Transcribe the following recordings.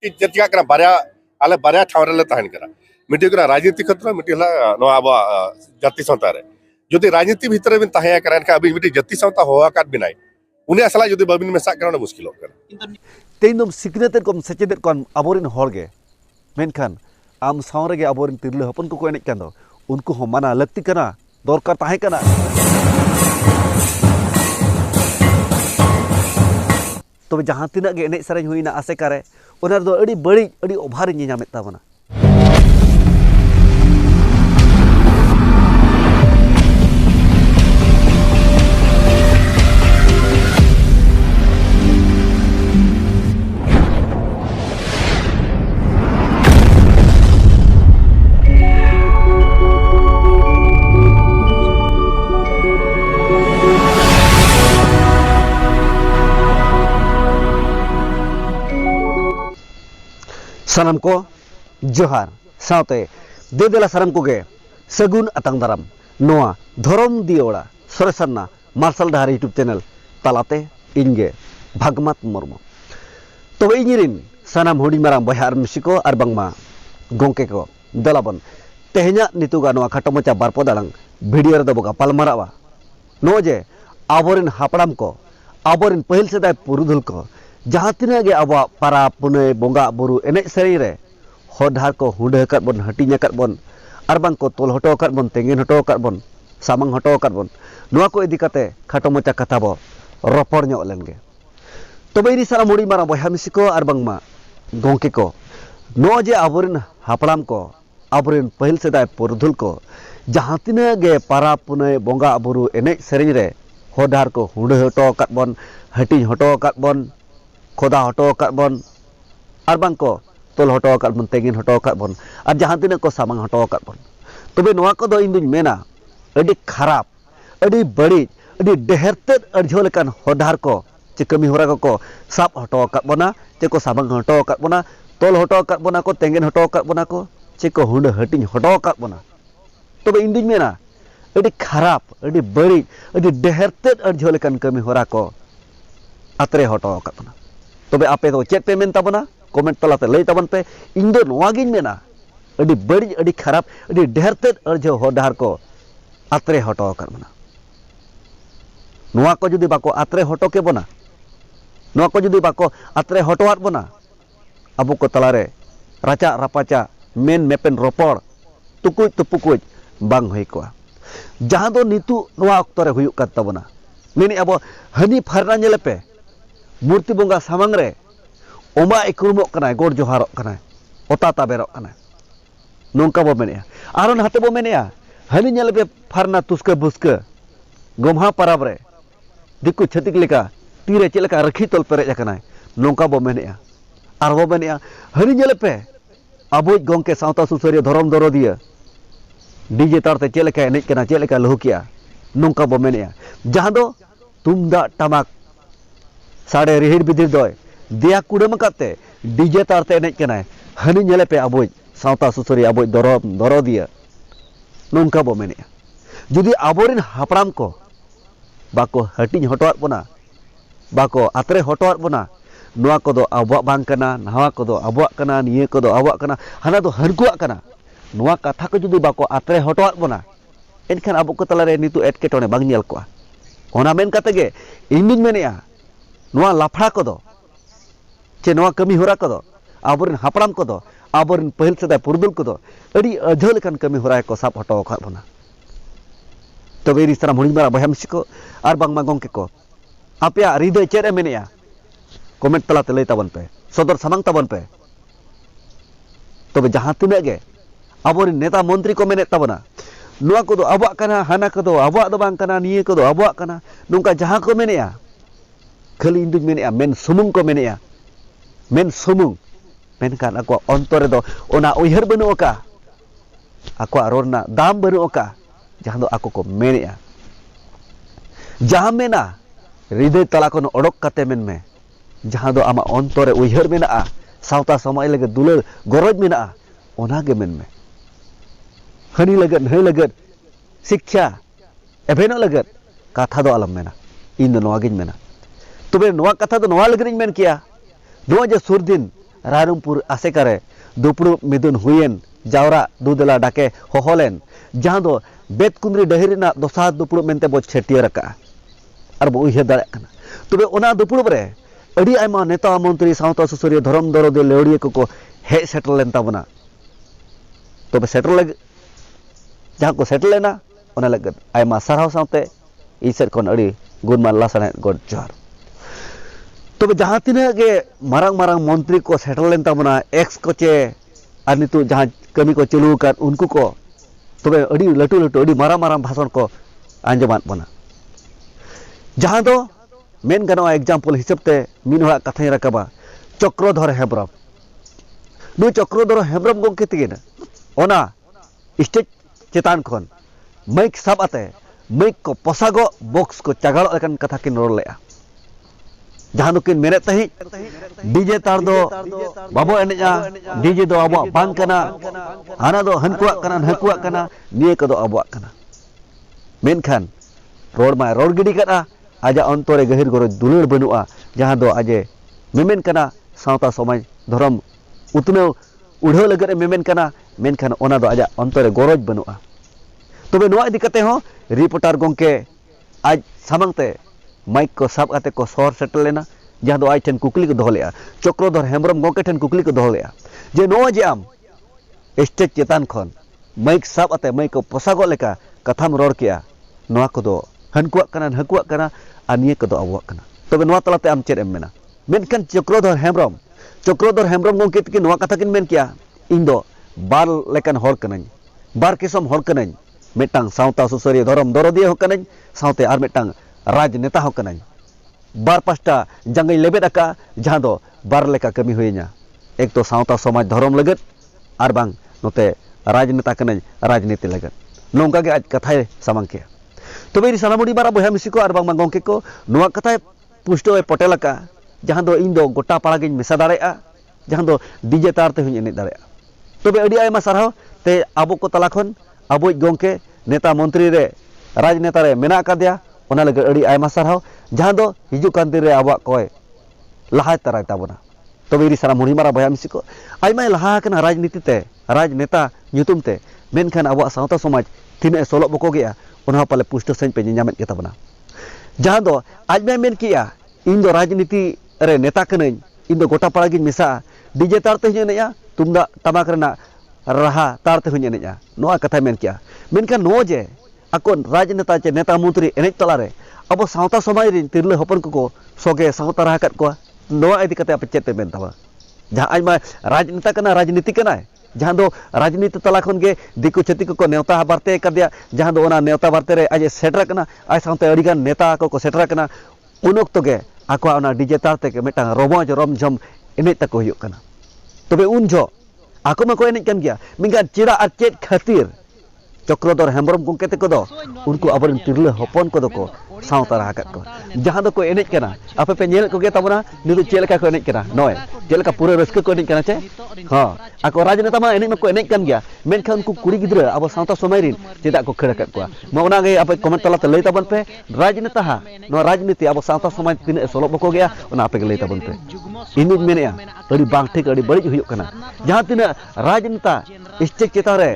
चिका बारे आले बारे ठावरे तहन करा मिट्टी राजनीति क्षेत्र मिट्टी अब जाति सावता रे जुदी राजनीति भितर बिन तहे करा एनका अभी मिट्टी जाति सावता होआ काट बिनाय उनी असला जुदी बाबिन मेसा करा मुश्किल तेन सिकनेत कम सेचेद कम आबोरिन हॉलगे मेनखान आम सावरेगे आबोरिन तिरले हपन को एनेज कान दो उनको हो माना लगती कना दरकार ताहे कना तबे जहां तिना गे एनेज सरेज हुइना आसेकारे ओना दो अड़ी बड़ी अड़ी ओभार नी नामेत ताबना सानाम को जोहार सावते देदेला सानाम को गे सगुन अतंग दाराम नोआ धरम दियोड़ा सरेसन्ना मार्शल डहार यूट्यूब चैनल तालाते इनगे भागमत मुर्मु तो इनिरिन सानाम हुडी माराम बहार मिसिको आर बांगमा गोंके को दलाबन तेहना नितुगा नोआ खाटोमचा बारपो दालांग वीडियो रे दबगा पालमारावा नो जे आबोरिन हापड़ाम को आबोरिन पहिल सेदाय पुरुधुल को जहाँ तीना गे अब पारा पुने बोंगा बुरु एने सेरी रे होडार को हुंडे कट बन हटिnya कट बन आरबांग को तोल हटो कट बन तेंगिन हटो कट बन सामंग हटो कट बन नोआ को इदी काते खाटो मचा कथा बो रपड़ ᱧᱚᱜ लेनगे तबे इनी सारा मुड़ी मारा बहा मिसी को आरबांग मा गोंके को नो जे आबोरिन हापड़ाम को आबोरिन पहिल सेदाय पुरधुल को जहाँ तीना गे पारा पुने बोंगा बुरु एने सेरी रे होडार को हुंडे हटो कट बन हटिñ हटो कट बन खोदा हटो काट बन आरबांग को तोल हटो काट बन तेगिन हटो काट बन और जहाँ तीन को सामंग हटो काट बन तबे नोआ को दो इन दुñ मेना अडी खराब अडी बड़ी अडी डेहरतेद अर्झो लेकान होडार को चे कमी होरा को साब हटो काट बना चे को सामंग हटो काट बना तोल हटो काट बना को तेंगिन हटो काट बना को चे को हुंड हटिñ हटो काट बना तबे इन दुñ मेना अडी खराब अडी बड़ी अडी डेहरतेद अर्झो लेकान कमी होरा को आतरे हटो काट बना तबे आपे दो चेक पे मेन ताबना कमेंट तलाते लई ताबन पे इन दो नोआ गिन मेना अडी बड़ी अडी खराब अडी डेहरतेद अर्झो होडार को आतरे हटो कर बना नोआ को जुदी बाको आतरे हटो के बना नोआ को जुदी बाको आतरे हटोआत बना अबो को तलारे राचा रापाचा मेन मेपेन रोपड़ तुकुज तुपुकुज बांग होई को जहां दो नितु नोआ अक्तो रे हुयुक कात ताबना मेनी अबो हनी फरना नेलेपे मूर्ति बोंगा सामंग रे ओमा इकुरुमो कनाय गोड जोहारो कनाय ओता ताबेरो कनाय नोंका बो मेनेया आरोन हाते बो मेनेया हनी नेलबे फारना तुस्के बुस्के गोमहा परब रे दिकु छतिक लेका तीरे चेलका रखी तोल पेरेज कनाय नोंका बो मेनेया आर बो मेनेया हनी नेलपे अबुज गोंके सावता सुसरिया धरम दरो दिया डीजे तारते चेलका एनेज कना चेलका लहुकिया नोंका बो मेनेया जहां दो तुमदा टमाक साढ़े रिहिड़ बिदिर दोय दिया कुडम काते डीजे तारते एनेज कनाय हनी नेले पे अबोज सावता सुसरी अबोज दरो दिया नोंका बो मेनेया जुदी आबोरिन हापड़ाम को बाको हटिñ हटोआत बना बाको आतरे हटोआत बना नोआ कोदो आबोआक बांग कना नहावा कोदो आबोआक कना निये कोदो आबोआक कना हाना दो हरकुआक कना नोआ कथा को जुदी बाको आतरे हटोआत बना एनखान आबो को तलारे नितु एटकेटोने बांग नेल कोआ ओना मेन काते गे इनिñ मेनेया नोआ लाफड़ा कोदो चे नोआ कमी होरा कोदो आबोरिन हापड़ाम कोदो आबोरिन पहिल सेदाय पुरदुल कोदो अडी अझो लेकान कमी होरा को साब हटो खात बना तबे रिस्तारा मुड़ी मारा बहा मिसी को आर बांगमा गोंके को आपेया हृदय चेद ए मेनेया कमेंट तलाते लई ताबन पे सदर सामांग ताबन पे तबे जहां तिनाग गे आबोरिन नेता मंत्री को मेने ताबना नोआ कोदो आबोआक कना हाना कोदो आबोआक दो बांग कना निये कोदो आबोआक कना नोंका जहां को मेनेया खाली इन दुñ मेनेया मेन सुमुंग को मेनेया मेन सुमुंग मेनखान आको अंतरे दो ओना उयहर बनु ओका आको रोरना दाम बनु ओका जहां दो आको को मेनेया जहां मेना हृदय तला को ओडक काते मेन में जहां दो आमा अंतरे उयहर मेना सावता समाज लगे दुलर गरज मेना ओना गे मेन में हनी लगत नहै लगत शिक्षा एभेनो लगत कथा दो आलम मेना इन दो नोआ गिन मेना तबे नोआ कथा दो नोआ लगरिन मेन किया नोआ जे सुर दिन रायरंगपुर आसेकारे दुपुड़ मिदुन हुयेन जावरा दुदला डाके होहलेन जहां दो बेतकुंद्री डहरीना दोसार दुपुड़ मेनते बो छेटियर का और बो उयहर दाड़े कना तबे ओना दुपुड़ रे अड़ी आयमा नेता मंत्री सावता सुसुरिया धरम दरदे लेवड़िया को हेज सेटल लेन ताबना तबे सेटल लग जहां को सेटल लेना ओना लगद आयमा साराव सावते ईसर कोन अड़ी गुणमान लासने गोड जोहार तबे जहां तिना गे मारांग मारांग मंत्री को सेटल लेन ताबना एक्स को चे और नितु जहां कमी को चलू कर उनको को तबे अड़ी लटू लटू अड़ी मारांग मारांग भाषण को आंजमात बना जहां दो मेन गनो एग्जाम्पल हिसाबते मिन हड़ा कथा रकाबा चक्रधर हेम्ब्रम नु चक्रधर हेम्ब्रम गोंके तिगिना ओना स्टेज चेतान खन माइक साब आते माइक को पोसागो बॉक्स को चगाड़ो लेकन कथा किन रोल लेआ जहां दो किन मेरे तही डीजे तार दो बाबो एनेजा डीजे दो आबो बांग कना हाना दो हनकुआ कना निये को दो आबो कना मेनखान रोड मा रोड गिडी कना आजा अंतरे गहिर गरज दुलड़ बनुआ जहां दो आजे मेमेन कना सावता समाज धर्म उतने उड़ाव लगरे मेमेन कना मेनखान ओना दो आजा अंतरे गरज बनुआ तबे नोआ इदी कते हो रिपोर्टर गोंके आज सामंगते माइक को साब आते को सर सेटल लेना जहां दो आज ठन कुकली को दोहलेआ चक्रधर हेम्ब्रम गोंके ठन कुकली को दोहलेआ जे नोआ जे आम स्टेज चेतान खन माइक साब आते माइक को पोसागो लेका कथाम रोड किया नोआ को दो हनकुआ कना और निये को दो आबुआ कना तबे नोआ तलाते आम चेद एम मेना मेनखान चक्रधर हेम्ब्रम गोंके तकी नोआ कथा किन मेन किया इन दो बार लेकन हर कनाኝ बार किसम हर कनाኝ मेटांग सावता सुसरिया धरम दरदिया हो कनाኝ सावते आर मेटांग राजनेता हो कनाኝ बार पास्टा जंगई लेबेद आका जहां दो बार लेका कमी होइना एक तो सावता समाज धरम लगत आर बांग नोते राजनेता कनाኝ राजनीति लगत नोंका के आज कथाय सामांग किया तबे सानामुडी मारा बया मिसी को आर बांग गोंके को नोआ कथाय पुष्टो पटेल आका जहां दो इन दो गोटा पाड़ा गिन मेसा दाड़ेआ जहां दो डीजे तारते हुई एने दाड़ेआ तबे अड़ी आयमा साराव ते आबो को तला खन आबो गोंके नेता मंत्री रे राजनेता रे मेना कादिया ओना लगे अड़ी आयमा साराव जहां दो हिजु कान दिन रे आबो कोय लहाय तराय ताबना तबे इरी सानामुडी मारा बया मिसी को आयमा लहा कना राजनीति ते राजनेता nyutum ते मेनखान आबो सावता समाज तिने सोलो बको गया ओना पाले पुष्ट सैन पे जामेत के ताबना जहां दो आज मैं मेन किया इन दो राजनीति रे नेता कनई इन दो गोटा पाड़ा गिन मिसा डीजे तारते हुनेया तुमदा टमाक रना राहा तारते हुनेया नोआ कथा मेन किया मेनखान नो जे आको राजनेता चे नेता मंत्री एनेज तलारे अब सावता समाज रिन तिरले हपन को सोगे सावता राहा कत को नोआ इदी कते आप चेत पे मेन ताबा जहां आज मा राजनेता कना राजनीति कना जहां दो राजनीति तला खन गे दिकु छतिक को नेवता बारते कदिया जहां दो ओना नेवता बारते रे आज सेटर कना आज सावते अड़ीगान नेता को सेटर कना उन वक्त गे आको ओना डीजे तारते के मेटा रोमोज रोमझम एने तक हुयुक कना तबे उन जो आको मा को एने कन गया मिंगा चिरा आ चेत खातिर चक्रधर हेम्ब्रम गोंके ते को दो उनको अबरन तिरले हपन को दो को सावता रहा कत को जहां दो को एने कना आपे पे नेल को गे तबना निदु चेलका को एने कना नय चेलका पूरा रस्क को एने कना चे हां आको राजनेता मा एने को एने कन गया मेनखान को कुड़ी गिद्रा अब सावता समय रिन चेदा को खड़ा कत को मा ओना गे आपे कमेंट तला ते लई तबन पे राजनेता हा नो राजनीति अब सावता समाज तिने सोलो बको गया ओना आपे लई तबन पे इनु मेनेया अड़ी बांग ठीक अड़ी बड़ी हुयुक कना जहां तिने राजनेता स्टेज चेता रे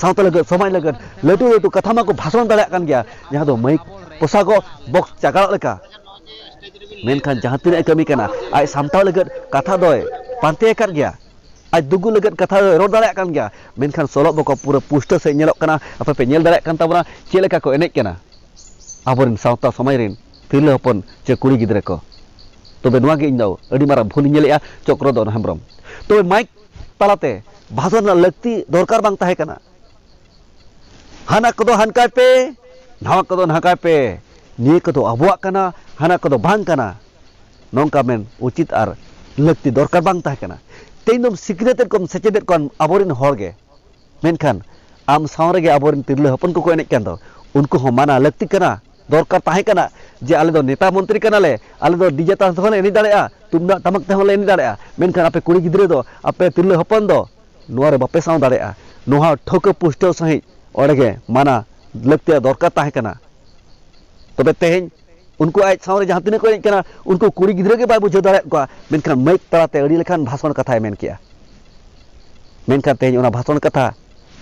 सावता लगत समाज लगत लटू लटू कथा मा को भाषण दाड़ा कान गया जहां दो माइक पोसागो बॉक्स चगाड़ लेका मेनखान जहां तिने कमी कना आज सामटाव लगत कथा दोय पांते कर गया आज दुगु लगत कथा रोड दाड़ा कान गया मेनखान सोलो बको पूरा पुष्ट से नेलक कना आपे पे नेल दाड़ा कान ताबना चेलेका को एनेज कना आबोरिन सावता समाज रिन तिरले हपन चे कुड़ी गिद्रे को तबे नोआ गे इन दो अड़ी मारा भूल नेलेआ चक्रधर हेम्ब्रम तबे माइक तालाते भाषण लगती दरकार बांग ताहे कना हाना को हनकाय पे नावा को नहाकाय पे निये को आबुआ कना हाना को बांग कना नोंका मेन उचित आर लगती दरकार बांग ताहे कना तेनम सिक्रेटेड कम सेचेदेड कन आबोरिन हरगे मेनखान आम सावरे गे आबोरिन तिरले हपन को एनेज कान दो उनको हो माना लगती कना दरकार ताहे कना जे आले दो नेता मंत्री कनाले आले दो डीजे तास होले एनेज दाड़ेया तुमदा टमक ते होले एनेज दाड़ेया मेनखान आपे कुड़ी गिद्रे दो आपे तिरले हपन दो नोरे बापे साव दाड़ेया नोहा ठोक पुष्टो सही ओड़गे माना लगते दरकार ताहे कना तबे तेहें उनको आज सामने जहाँ तीन को एज कना उनको कुड़ी गिद्रे के बाय बुझे दाड़े को मेनखान माइक तलाते अड़ी लेखान भाषण कथा मेन किया मेनखान तेज ओना भाषण कथा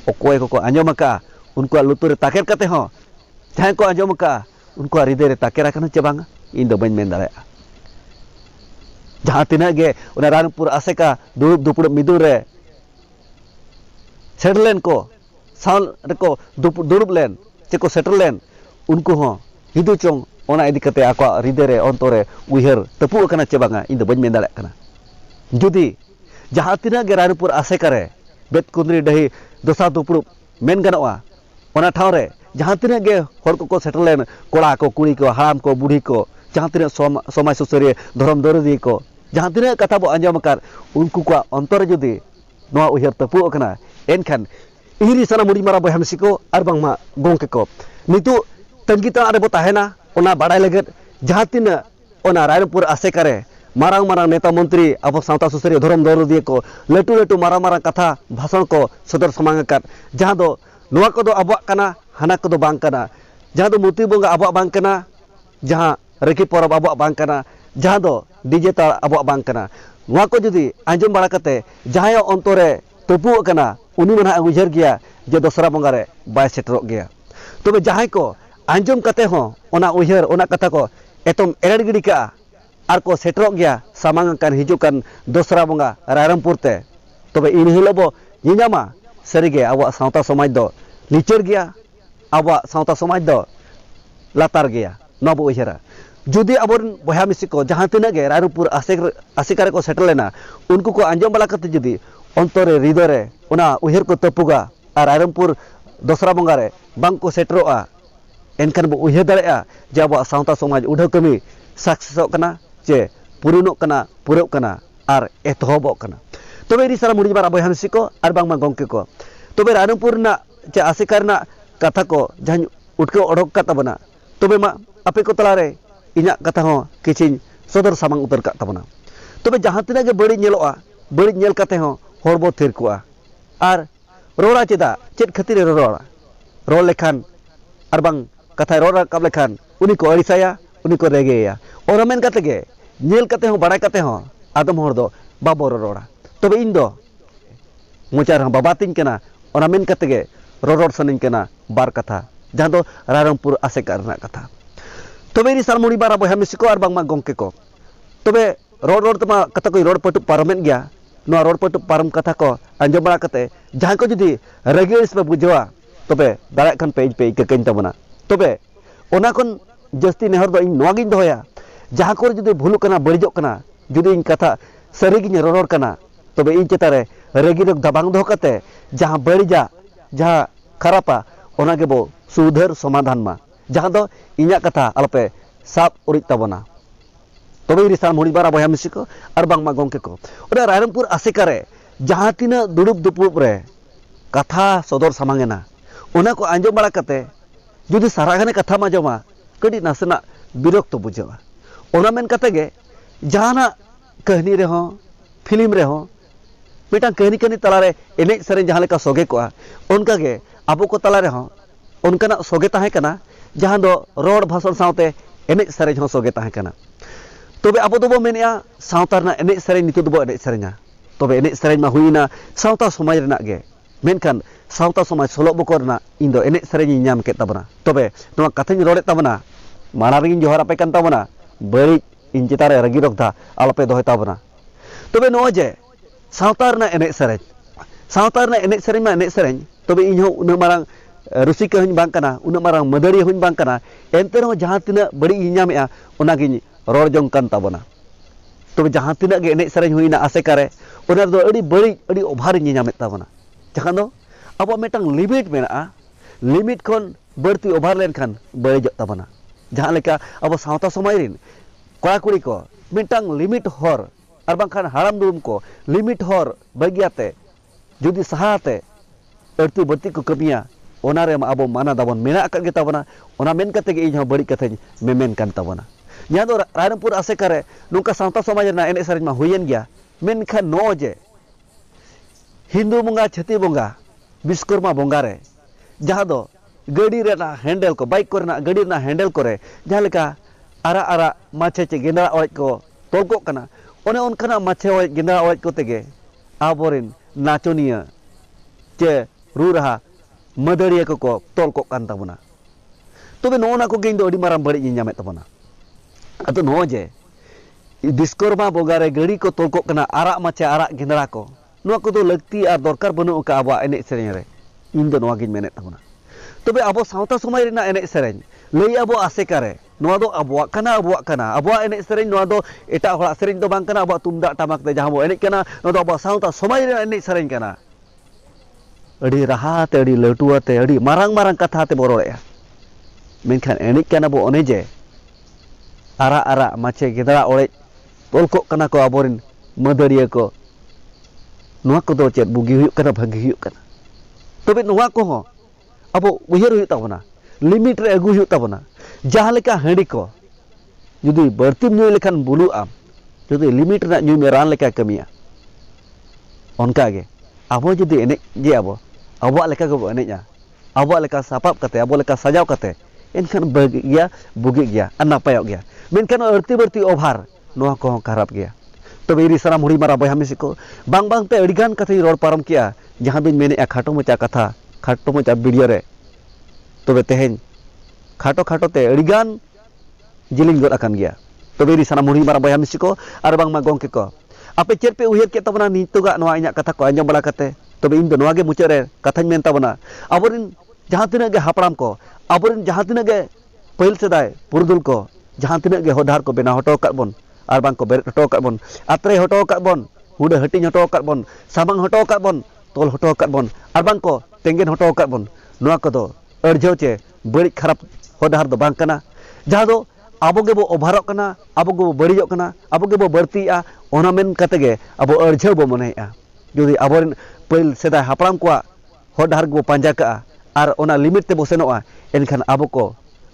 अकोय को आंजम का उनको लुतुर ताकेर कते हो जहाँ को आंजम का उनको हृदय रे ताकेर आकना चे बांगा इन दो बन मेन दाड़े जहाँ तीन गे ओना रानपुर आसेका दुरुब दुपुड़ मिदुर रे सेटलेन को साल को दुरुब लेन चे को सेटलेन उनको हो हिदू चोंग ओना इदी कते आको हृदय रे अंतरे उहर तपु कना चे बांगा इन दो बन मेन दाड़े कना जुदी जहाँ तीन गे रानपुर आसेका रे बेत कुंद्री डही दोसा दुपुड़ मेन गनोआ ओना ठाव रे जहाँ तीन गे हर को सेटलेन कोड़ा को कुड़ी को हाराम को बुढ़ी को जहाँ तीन समाज सुसरिय धर्म दरदी को जहाँ तीन कथा बो आंजम कर उनको को अंतर जुदी नोआ उहर तपु कना एनखान इहिरी साना मुड़ी मारा बहाम सिको आर बांगमा गोंके को नितु तंगी ता आरे बो ताहेना ओना बाड़ाय लगत जहाँ तीन ओना रायरपुर आसेकारे मारांग मारांग नेता मंत्री अब सावता सुसरिय धर्म दरदी को लटू लटू मारा मारा कथा भाषण को सदर समांग कर जहाँ दो नोआ को दो अबवा कना हाना को दो बांग कना जहाँ दो मूर्ति बोंगा अबवा बांग कना जहाँ रेकी परब अबवा बांग कना जहाँ दो डीजे ता अबवा बांग कना नोआ को जुदी आंजम बाड़ा कते जहाँ अंतरे तपु कना उनी मना उजर गया जे दसरा बंगा रे बाय सेटरो गया तबे जहाँ को आंजम कते हो ओना उहर ओना कथा को एतम एरड़ गिड़ी का आर को सेटरो गया सामांग कान हिजु कान दसरा बंगा रायरमपुर ते तबे इन हिलोबो निनामा सरिगे आबो सावता समाज दो लिचर गया आबो सावता समाज दो लातार गया नबो उहरा जुदी अबोरन बहा मिसी को जहाँ तीन गे रायरमपुर आसिकारे को सेटल लेना उनको को आंजम बाला कते जुदी अंतरे हृदय रे ओना उहर को तपुगा और रायरमपुर दसरा बंगा रे बांग को सेटरोआ एनखान बो उहर दाड़ेआ जे आबो सावता समाज उढ़ाव कमी सक्सेसोग कना जे पुरुनोग कना पुरब कना और एतहबोग कना तबे इरी सारा मुड़ी बारा बहा मिसी को और बांगमा गंके को तबे रायरमपुर ना जे आसिकार ना कथा को जहाँ उठके ओडोक का तबना तबे मा आपे को तलारे इना कथा हो किछि सदर सामांग उतर का तबना तबे जहाँ तीना गे बड़ी नेलोआ बड़ी नेल कते हो हरबो थिर कोआ और रोड़ा चेदा चेद खातिर रोड़ा रोड़ लेखान और बांग कथा रोड़ राकाब लेखान उनी को अड़िसाया उनी को रेगेया और मेन कते गे नेल कते हो बड़ा कते हो आदम हर दो बाबो रोड़ा तबे इन दो मोचार हो बाबा तिन कना ओना मेन कते गे रोड़ सनिन कना बार कथा जहाँ दो रायरमपुर आसेका रना कथा तबे इरी सार मुड़ी बारा बहा मिसी को और बांगमा गंके को तबे रोड़ तमा कथा को रोड़ पटु पारमेन गया नोआ रोड़ पटु पारम कथा को आंजम बड़ा कते जहाँ को जुदी रेगेस पे बुझवा तबे दाड़ा खान पेज पे इककन तबना तबे ओना कोन जस्ती नेहर दो इन नोआ गिन दोया जहाँ को जुदी भूलु कना बड़िजो कना जुदी इन कथा सरी गिन रोड़ कना तबे इन चेतारे रेगी रोग दबांग दो कते जहाँ बड़िजा जहाँ खरापा ओना के बो सुधर समाधान मा जहाँ दो इना कथा अलपे साब उरित तबना तबे इरी सार मुड़ी बारा बहा मिसी को और बांगमा गंके को ओना रायरमपुर आसेकारे जहाँ तीना दुड़ुब दुपुब रे कथा सदर सामांगेना ओना को आंजम बाड़ा कते जुदी सारागाने कथा मा जमा कड़ी नासना विरक्त बुझवा ओना मेन कते गे जहाना कहनी रे हो फिल्म रे हो मिटा कहनी कहनी तलारे एने सरे जहाँ लेका सोगे को उनका गे आबो को तलारे हो उनका सोगे ताहे कना जहाँ दो रोड भाषण सावते एने सरे हो सोगे ताहे कना तबे आबो दो मेनेआ सावता रना एने सरे नितो दो एने सरेना तबे एने सरे मा हुइना सावता समाज रना गे मेनखान सावता समाज सोलो बको रना इन दो एने सरे नि नाम के तबना तबे नोआ कथानि रोड़े तबना माना रगिन जोहार आपे कन तबना बड़ी इन चितारे रगी रखदा आलपे दोहे तबना तबे नो जे सावता रना एने सरे मा एने सरे तबे इन हो उना मारांग रुसिका हुन बांग कना उना मारांग मदड़ी हुन बांग कना एनते रहो जहाँ तीना बड़ी इनामेआ ओना गिन रोड़ जंग कन तबना तबे जहाँ तीना गे एने सरे हुइना आसेकारे ओना दो अड़ी बड़ी अड़ी ओभार इनामेत तबना जहाँ दो अब मेटांग लिमिट मेना लिमिट खन बढ़ती ओभार लेनखान बड़िजो तबना जहाँ लेका अब सावता समाज रिन कोड़ा कुड़ी को मेटांग लिमिट हर और बांखान हाराम दुरुम को लिमिट हर बगियाते जुदी सहाते अड़ती बत्ती को कमिया ओनारे अब माना दाबन मेना अकद गे तबना ओना मेन कते गे इह बड़ी कथा मेमेन कान तबना यहाँ दो रायरमपुर आसेकारे नोंका सावता समाज रना एने सरेज मा हुयेन गया मेनखान नो जे हिंदू बंगा छती बंगा विश्वकर्मा बंगा रे जहाँ दो गाड़ी रेना हैंडल को बाइक को रेना गाड़ी रेना हैंडल करे जहाँ लेका arak-arak mace ce gendera oret ko tolkok kana one onkana mace oret gendera oret ko tege aborin naconia ce ruraha madariya ko tolkok kan tabuna tobe nona ko geng do adi marang bari nyamet tabuna atau no je diskorma bogare gari ko tolkok kana arak mace arak gendera ko no ko do lakti ar dorkar banu ka aba enek sereng re indo no agin menet tabuna tobe abo sauta somai rena enek sereng lei abo asekare noa do abuak kana abuak enek sereng noa do eta horak sereng do bang kana abuak tumdak tamak te jahamu enek kana noa do abuak sauta somai rena enek sereng kana adi raha te adi letua te adi marang-marang kata te borore ya menkan enek kana bo oneje arak-arak mace gendera oret tolkok kana ko aborin madariya ko noa ko do chet bugi huyuk kana bagi huyuk kana tobe noa ko ho abo uher huyuk tabona limit re agu huyuk tabona jahan leka handi ko judi berti nyui lekan bulu am judi limit na nyui meran leka kamia onka ge abo judi enek je abo leka go enek nya abo leka sapap kate abo leka sajaw kate enkan bagi gya bugi gya anna payok gya menkan berti over noa ko karap gya tobe iri saram huri mara boy hamisiko bang te adigan katha ror param kia jahan bin mene khato mocha katha khato mocha video re tobe tehen khato te adigan jiling got akan gya tobe iri saram huri mara boy hamisiko ar bang ma gongke ko ape cher pe uher ke tabana nituga noa inya katha ko anjom bala kate tobe indo noa ge mucha re kathañ men tabana aborin jahan tina ge hapram ko aborin jahan tina ge pahil sedai purdul ko jahan tina ge hodar ko bena hoto kat bon ar bang ko beret hoto kat bon atre hoto kat bon huda hatiñ hoto kat bon samang hoto kat bon tol hoto kat bon ar bang ko tengen hoto kat bon noa ko do arjau ce bari kharap hodar do bang kana jahan do abo ge bo overok kana abo ge bo barijok kana abo ge bo berti a ona men kate ge abo arjau bo mone a jodi aborin pahil sedai hapram ko hodar ge bo panja ka ar ona limit te bo senoa enkan abo ko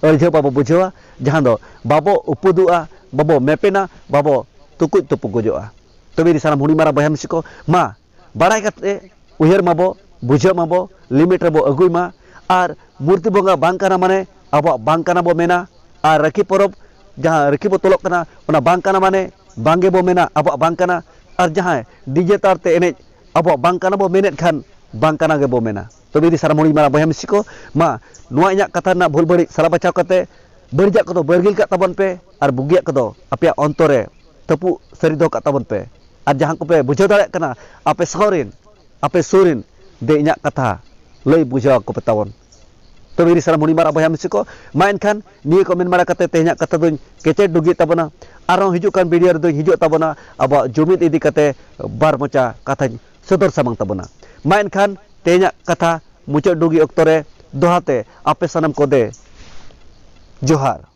arjau babo bujawa jahan do babo upudua babo mepena babo tukut tupugojoa tobe di sana huni mara bayam siko ma barai kate uher mabo buja mabo limit rebo agui ma ar murti bonga bangkana mane abo bangkana bo mena ar raki porob jahan raki bo tolok kana ona bangkana mane bange bo mena abo bangkana ar jahan DJ tar te enej abo bangkana bo menet khan bangkana ge bo mena tobe di sana huni mara bayam siko ma noa inya kata na bhul bari sala bacau kate berjak ko do bergil kat tabon pe ar bugiak ko do apia ontore tepu serido kat tabon pe ar jahan ko pe bujau dare kana ape surin de inya kata lei bujau ko petawon to biri sara muni mara bayam siko main kan ni komen mara kate tehnya kata duñ kece dugi tabona aro hijukan video duñ hijuk tabona aba jumit idi kate bar mocha kata sodor samang tabona main kan tehnya kata mucha dugi oktore dohate ape sanam kode Johar.